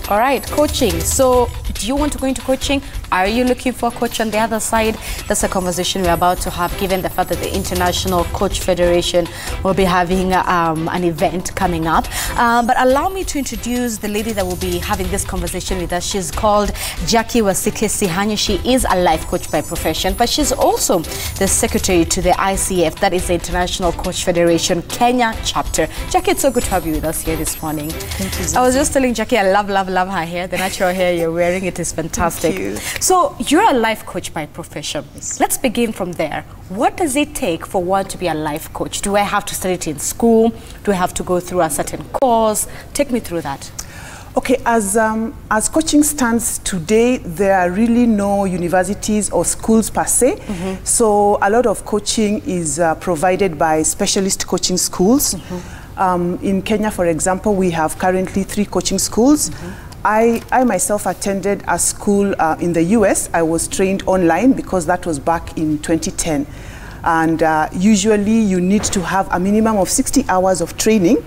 All right, coaching. So, do you want to go into coaching? Are you looking for a coach on the other side? That's a conversation we're about to have, given the fact that the International Coach Federation will be having an event coming up. But allow me to introduce the lady that will be having this conversation with us. She's called Jackie Wasike-Sihanya. She is a life coach by profession, but she's also the secretary to the ICF, that is the International Coach Federation Kenya chapter. Jackie, it's so good to have you with us here this morning. Thank you. I was just telling Jackie, I love her hair. The natural hair you're wearing, it is fantastic. Thank you. So you're a life coach by profession. Yes. Let's begin from there. What does it take for one to be a life coach? Do I have to study it in school? Do I have to go through a certain course? Take me through that. Okay, as coaching stands today, there are really no universities or schools per se. Mm-hmm. So a lot of coaching is provided by specialist coaching schools. Mm-hmm. In Kenya, for example, we have currently 3 coaching schools. Mm-hmm. I myself attended a school in the US. I was trained online because that was back in 2010. And usually you need to have a minimum of 60 hours of training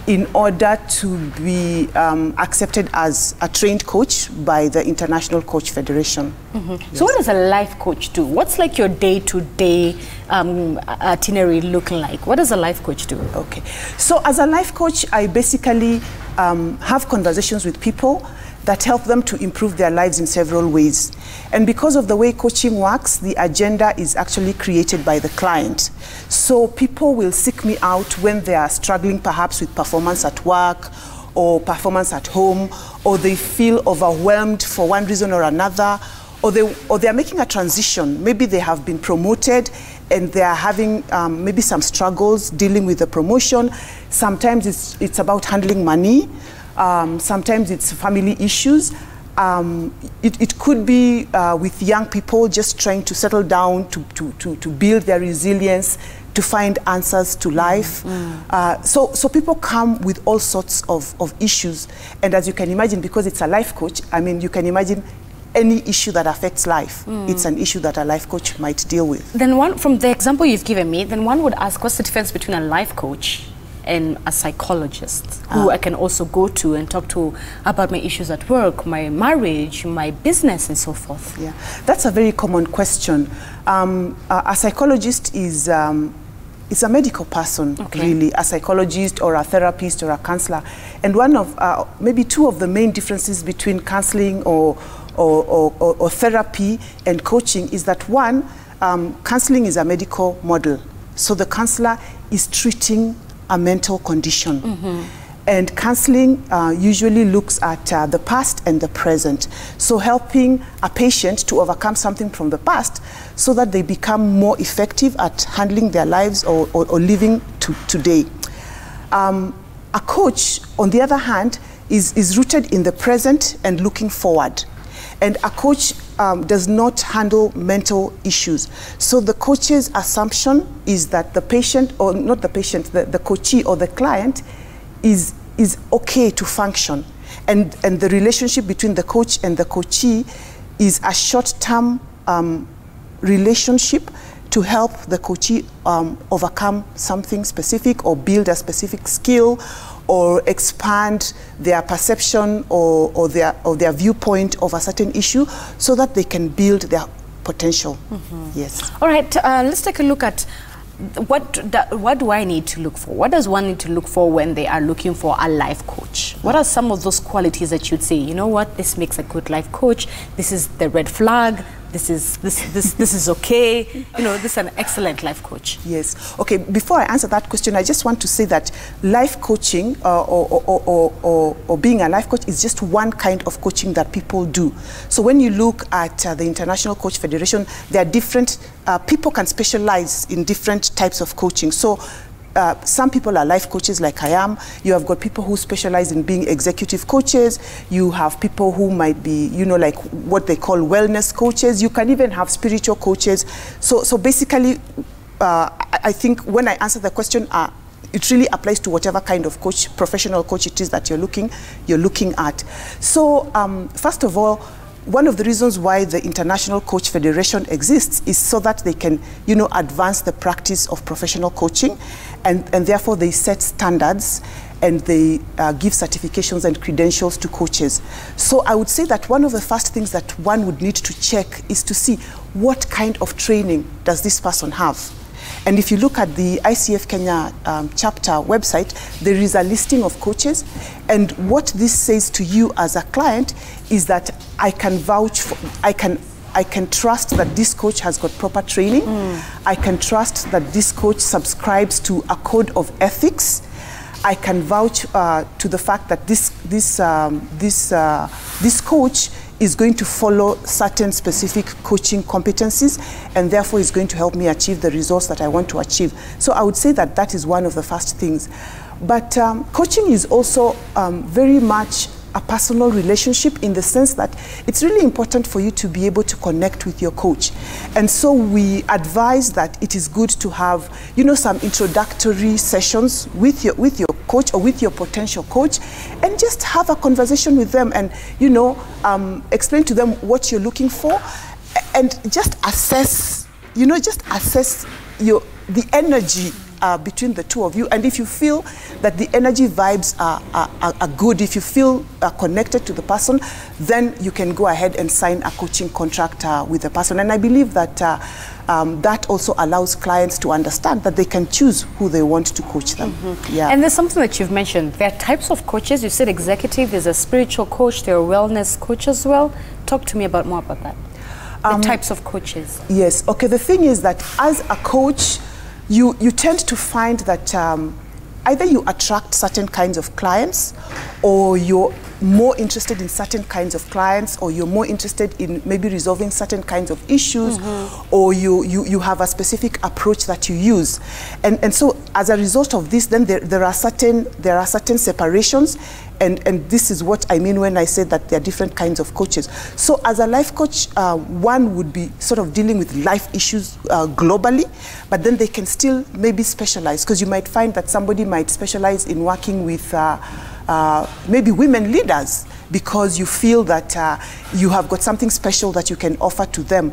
in order to be accepted as a trained coach by the International Coach Federation. Mm-hmm. Yes. So what does a life coach do? What's like your day-to-day itinerary looking like? What does a life coach do? Okay, so as a life coach, I basically have conversations with people that help them to improve their lives in several ways. And because of the way coaching works, the agenda is actually created by the client. So people will seek me out when they are struggling perhaps with performance at work or performance at home, or they feel overwhelmed for one reason or another, or they are making a transition. Maybe they have been promoted and they are having maybe some struggles dealing with the promotion. Sometimes it's about handling money. Sometimes it's family issues. It could be with young people just trying to settle down, to build their resilience, to find answers to life. So people come with all sorts of issues. And as you can imagine, because it's a life coach, I mean, you can imagine any issue that affects life. It's an issue that a life coach might deal with. Then from the example you've given me, then one would ask, what's the difference between a life coach and a psychologist who I can also go to and talk to about my issues at work, my marriage, my business, and so forth? Yeah, that's a very common question. A psychologist is a medical person, really, a psychologist or a therapist or a counselor. And one of, maybe 2 of the main differences between counseling or therapy and coaching is that one, counseling is a medical model. So the counselor is treating a mental condition. Mm-hmm. And counseling usually looks at the past and the present. So helping a patient to overcome something from the past so that they become more effective at handling their lives or living today. A coach, on the other hand, is rooted in the present and looking forward. And a coach does not handle mental issues. So the coach's assumption is that the patient, or not the patient, the coachee or the client is okay to function. And the relationship between the coach and the coachee is a short-term relationship to help the coachee overcome something specific or build a specific skill or expand their perception or their viewpoint of a certain issue so that they can build their potential. Mm-hmm. Yes. All right, let's take a look at what do I need to look for? What does one need to look for when they are looking for a life coach? What are some of those qualities that you'd say, you know what, this makes a good life coach, this is the red flag, this is okay, you know, this is an excellent life coach? Yes. Okay, before I answer that question, I just want to say that life coaching or being a life coach is just one kind of coaching that people do. So when you look at the International Coach Federation, there are different, people can specialize in different types of coaching. So some people are life coaches like I am. You have got people who specialize in being executive coaches. You have people who might be, you know, like what they call wellness coaches. You can even have spiritual coaches. So basically, I think when I answer the question, it really applies to whatever kind of coach, professional coach it is that you're looking at. So first of all, one of the reasons why the International Coach Federation exists is so that they can, you know, advance the practice of professional coaching, and therefore they set standards and they give certifications and credentials to coaches. So I would say that one of the first things that one would need to check is to see what kind of training does this person have. And if you look at the ICF Kenya chapter website, there is a listing of coaches. And what this says to you as a client is that I can vouch for, I can trust that this coach has got proper training. I can trust that this coach subscribes to a code of ethics. I can vouch to the fact that this coach is going to follow certain specific coaching competencies, and therefore is going to help me achieve the results that I want to achieve. So I would say that that is one of the first things. But coaching is also very much a personal relationship, in the sense that it's really important for you to be able to connect with your coach. And so we advise that it is good to have, you know, some introductory sessions with your coach or with your potential coach, and just have a conversation with them, and, you know, explain to them what you're looking for, and just assess, you know, the energy between the two of you. And if you feel that the energy vibes are good, if you feel connected to the person, then you can go ahead and sign a coaching contract with the person. And I believe that that also allows clients to understand that they can choose who they want to coach them. Yeah. And there's something that you've mentioned. There are types of coaches. You said executive, there's a spiritual coach, there are wellness coach as well. Talk to me more about that. The types of coaches. Yes. Okay. The thing is that as a coach, you tend to find that either you attract certain kinds of clients, or you're more interested in certain kinds of clients, or you're more interested in maybe resolving certain kinds of issues, or you have a specific approach that you use. And so as a result of this, then there are certain separations. And this is what I mean when I say that there are different kinds of coaches. So as a life coach, one would be sort of dealing with life issues globally, but then they can still maybe specialize, because you might find that somebody might specialize in working with maybe women leaders, because you feel that you have got something special that you can offer to them.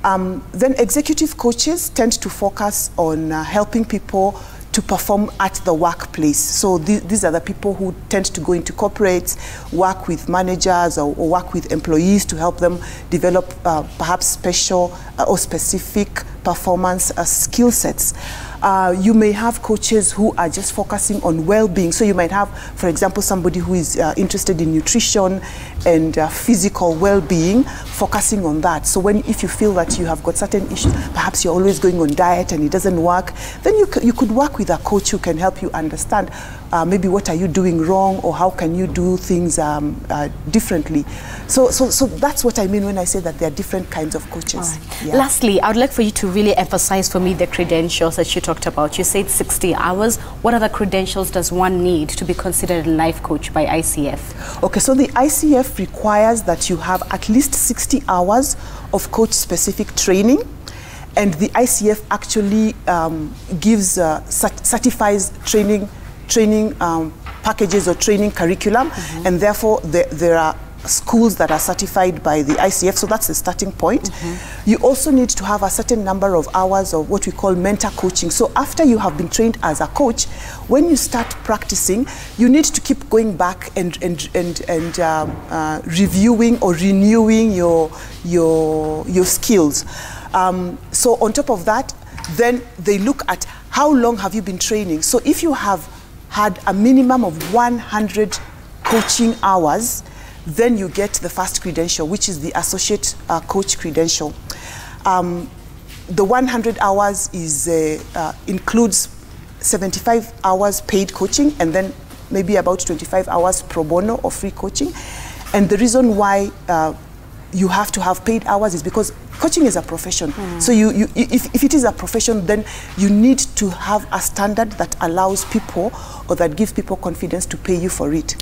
Then executive coaches tend to focus on helping people to perform at the workplace. So these are the people who tend to go into corporates, work with managers, or work with employees to help them develop perhaps special or specific performance skill sets. You may have coaches who are just focusing on well-being. So you might have, for example, somebody who is interested in nutrition and physical well-being, focusing on that. So if you feel that you have got certain issues, perhaps you're always going on diet and it doesn't work, then you could work with a coach who can help you understand maybe what are you doing wrong, or how can you do things differently. So that's what I mean when I say that there are different kinds of coaches. Right. Yeah. Lastly, I would like for you to really emphasize for me the credentials that you talked about. You said 60 hours. What other credentials does one need to be considered a life coach by ICF? Okay, so the ICF requires that you have at least 60 hours of coach-specific training. And the ICF actually gives, certifies training packages or training curriculum, and therefore there are schools that are certified by the ICF, so that's the starting point. You also need to have a certain number of hours of what we call mentor coaching. So after you have been trained as a coach, when you start practicing, you need to keep going back and reviewing or renewing your skills. So on top of that, then they look at how long have you been training. So if you have had a minimum of 100 coaching hours, then you get the first credential, which is the associate coach credential. The 100 hours is includes 75 hours paid coaching, and then maybe about 25 hours pro bono or free coaching. And the reason why you have to have paid hours is because coaching is a profession. So if it is a profession, then you need to have a standard that allows people, or that gives people confidence to pay you for it.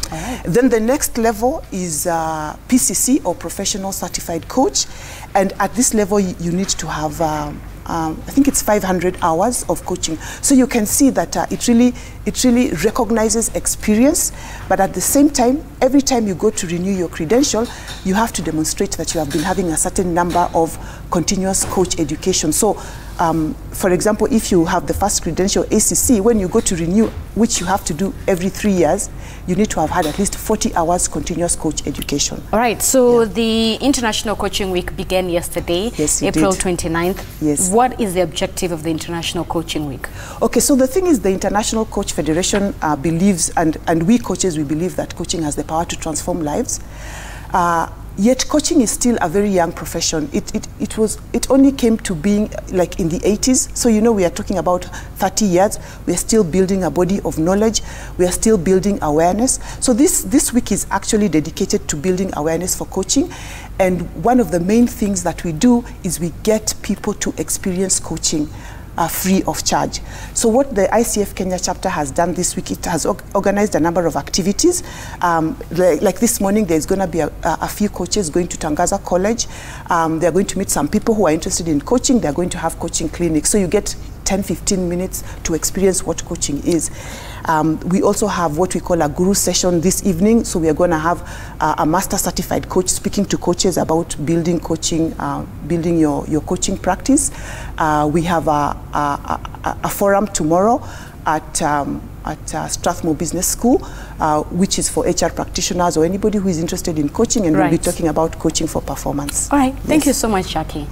Then the next level is PCC, or Professional Certified Coach. And at this level, you need to have, I think it's 500 hours of coaching. So you can see that it really recognizes experience, but at the same time, every time you go to renew your credential, you have to demonstrate that you have been having a certain number of continuous coach education. So For example, if you have the first credential ACC, when you go to renew, which you have to do every 3 years, you need to have had at least 40 hours continuous coach education. All right, so the International Coaching Week began yesterday, yes, April 29th. Yes. What is the objective of the International Coaching Week? Okay, so the thing is, the International Coach Federation believes, and we coaches, we believe that coaching has the power to transform lives. Yet coaching is still a very young profession. It only came to being like in the 80s. So, you know, we are talking about 30 years. We are still building a body of knowledge. We are still building awareness. So this week is actually dedicated to building awareness for coaching. And one of the main things that we do is we get people to experience coaching free of charge. So what the ICF Kenya chapter has done this week, it has organized a number of activities. Like this morning, there's going to be a few coaches going to Tangaza College. They're going to meet some people who are interested in coaching. They're going to have coaching clinics. So you get 10-15 minutes to experience what coaching is. We also have what we call a guru session this evening. So we are going to have a master certified coach speaking to coaches about building coaching, building your coaching practice. We have a forum tomorrow at Strathmore Business School, which is for HR practitioners or anybody who is interested in coaching, and we'll be talking about coaching for performance. All right, thank you so much, Jackie.